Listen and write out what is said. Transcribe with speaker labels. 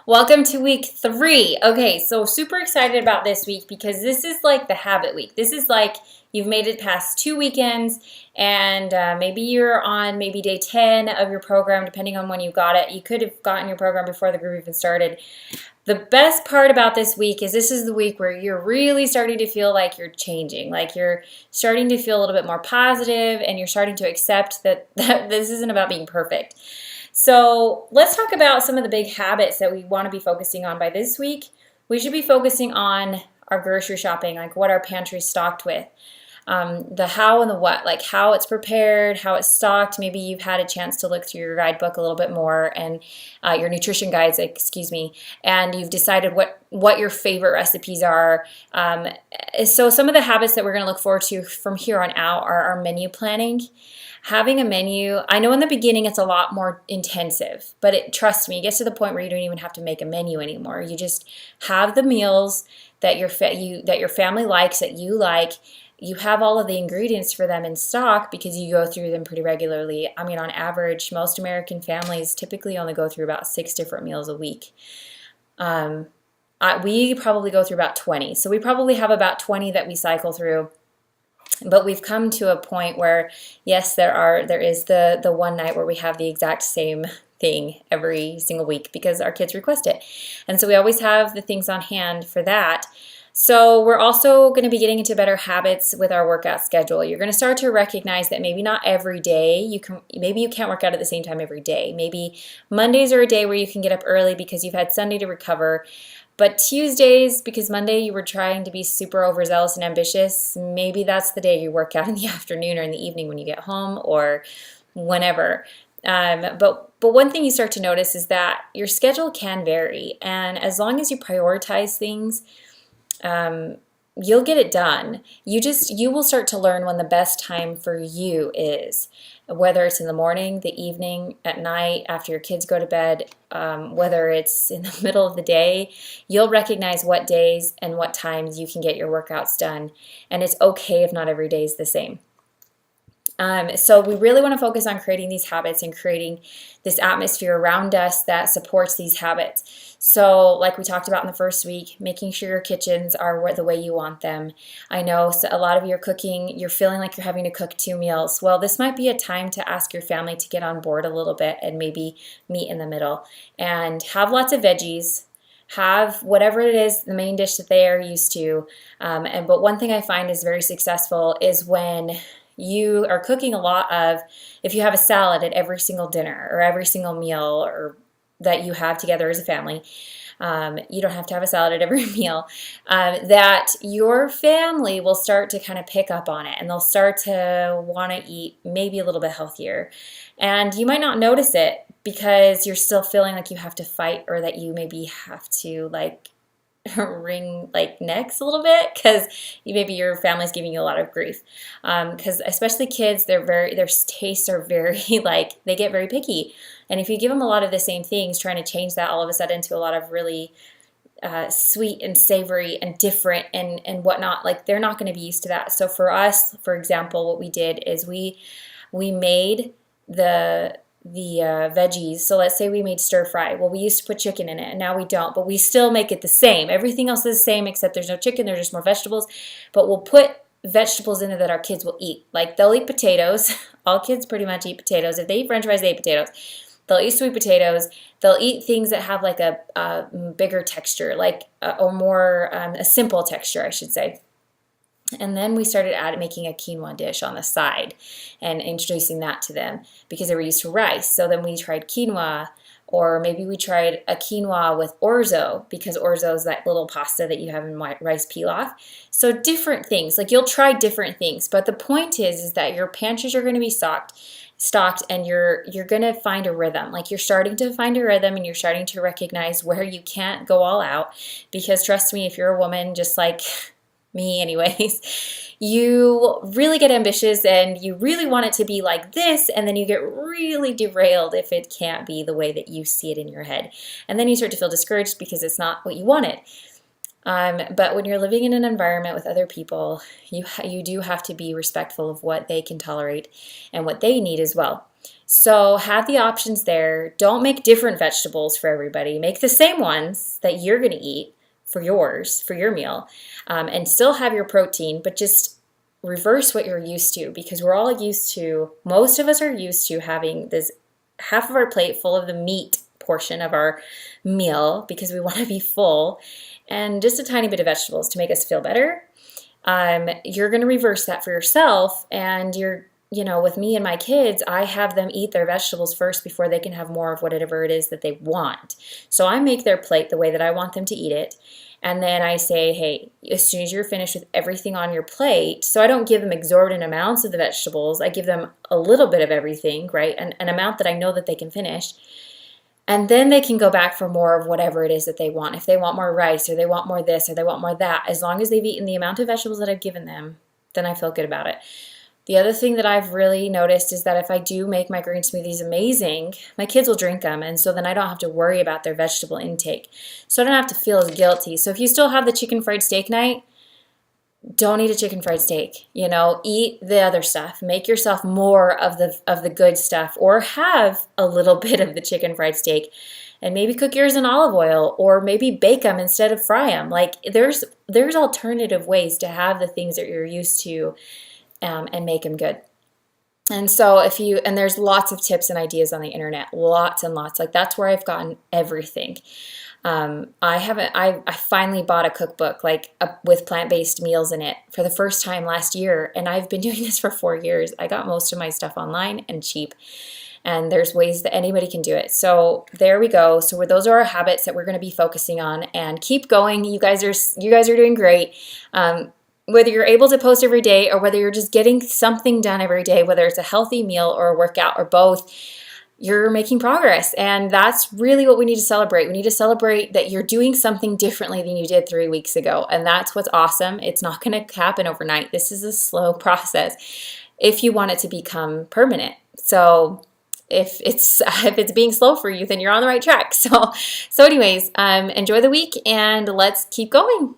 Speaker 1: Welcome to week 3. Okay, so super excited about this week because this is like the habit week. This is like you've made it past 2 weekends, and maybe you're on maybe day 10 of your program, depending on when you got it. You could have gotten your program before the group even started. The best part about this week is this is the week where you're really starting to feel like you're changing, like you're starting to feel a little bit more positive, and you're starting to accept that this isn't about being perfect. So let's talk about some of the big habits that we want to be focusing on by this week. We should be focusing on our grocery shopping, like what our pantry is stocked with. The how and the what, like how it's prepared, how it's stocked. Maybe you've had a chance to look through your guidebook a little bit more and your nutrition guides, excuse me, and you've decided what your favorite recipes are. So some of the habits that we're going to look forward to from here on out are our menu planning. Having a menu, I know in the beginning it's a lot more intensive, but trust me, it gets to the point where you don't even have to make a menu anymore. You just have the meals that your family likes, that you like. You have all of the ingredients for them in stock because you go through them pretty regularly. I mean, on average, most American families typically only go through about 6 different meals a week. We probably go through about 20. So we probably have about 20 that we cycle through. But we've come to a point where, yes, there is the one night where we have the exact same thing every single week because our kids request it. And so we always have the things on hand for that. So we're also going to be getting into better habits with our workout schedule. You're going to start to recognize that maybe not every day maybe you can't work out at the same time every day. Maybe Mondays are a day where you can get up early because you've had Sunday to recover. But Tuesdays, because Monday you were trying to be super overzealous and ambitious, maybe that's the day you work out in the afternoon or in the evening when you get home or whenever. But one thing you start to notice is that your schedule can vary. And as long as you prioritize things, you'll get it done. You will start to learn when the best time for you is, whether it's in the morning, the evening, at night, after your kids go to bed, whether it's in the middle of the day. You'll recognize what days and what times you can get your workouts done. And it's okay if not every day is the same. So we really want to focus on creating these habits and creating this atmosphere around us that supports these habits. So like we talked about in the first week, making sure your kitchens are the way you want them. I know a lot of your cooking, you're feeling like you're having to cook 2 meals. Well, this might be a time to ask your family to get on board a little bit and maybe meet in the middle and have lots of veggies. Have whatever it is, the main dish that they are used to. But one thing I find is very successful is when you are cooking a lot of, if you have a salad at every single dinner or every single meal or that you have together as a family, you don't have to have a salad at every meal, that your family will start to kind of pick up on it and they'll start to want to eat maybe a little bit healthier. And you might not notice it because you're still feeling like you have to fight or that you maybe have to wring necks a little bit because maybe your family's giving you a lot of grief, because especially kids, their tastes are very they get very picky, and if you give them a lot of the same things, trying to change that all of a sudden to a lot of really sweet and savory and different and whatnot, they're not going to be used to that. So for us, for example, what we did is we made the veggies. So let's say we made stir fry. Well, we used to put chicken in it and now we don't, but we still make it the same. Everything else is the same except there's no chicken, there's just more vegetables, but we'll put vegetables in it that our kids will eat. Like they'll eat potatoes. All kids pretty much eat potatoes. If they eat french fries, they eat potatoes. They'll eat sweet potatoes. They'll eat things that have a bigger texture, or more a simple texture, I should say. And then we started making a quinoa dish on the side and introducing that to them because they were used to rice. So then we tried quinoa, or maybe we tried a quinoa with orzo because orzo is that little pasta that you have in rice pilaf. So different things, you'll try different things. But the point is that your pantries are going to be stocked and you're going to find a rhythm. You're starting to find a rhythm and you're starting to recognize where you can't go all out, because trust me, if you're a woman, just like me anyways, you really get ambitious and you really want it to be like this, and then you get really derailed if it can't be the way that you see it in your head. And then you start to feel discouraged because it's not what you wanted. But when you're living in an environment with other people, you do have to be respectful of what they can tolerate and what they need as well. So have the options there. Don't make different vegetables for everybody. Make the same ones that you're going to eat for yours, for your meal, and still have your protein, but just reverse what you're used to, because we're all used to, most of us are used to having this half of our plate full of the meat portion of our meal because we want to be full, and just a tiny bit of vegetables to make us feel better. You're going to reverse that for yourself, and with me and my kids, I have them eat their vegetables first before they can have more of whatever it is that they want. So I make their plate the way that I want them to eat it. And then I say, hey, as soon as you're finished with everything on your plate, so I don't give them exorbitant amounts of the vegetables. I give them a little bit of everything, right? An amount that I know that they can finish. And then they can go back for more of whatever it is that they want. If they want more rice, or they want more this, or they want more that, as long as they've eaten the amount of vegetables that I've given them, then I feel good about it. The other thing that I've really noticed is that if I do make my green smoothies amazing, my kids will drink them, and so then I don't have to worry about their vegetable intake. So I don't have to feel as guilty. So if you still have the chicken fried steak night, don't eat a chicken fried steak. Eat the other stuff. Make yourself more of the good stuff, or have a little bit of the chicken fried steak, and maybe cook yours in olive oil, or maybe bake them instead of fry them. Like there's alternative ways to have the things that you're used to, and make them good. And so and there's lots of tips and ideas on the internet, lots and lots. Like that's where I've gotten everything. I finally bought a cookbook with plant-based meals in it for the first time last year, and I've been doing this for 4 years. I got most of my stuff online and cheap, and there's ways that anybody can do it. So there we go. So those are our habits that we're going to be focusing on, and keep going. You guys are doing great. Whether you're able to post every day, or whether you're just getting something done every day, whether it's a healthy meal or a workout or both, you're making progress. And that's really what we need to celebrate. We need to celebrate that you're doing something differently than you did 3 weeks ago. And that's what's awesome. It's not going to happen overnight. This is a slow process if you want it to become permanent. So if it's being slow for you, then you're on the right track. So anyways, enjoy the week, and let's keep going.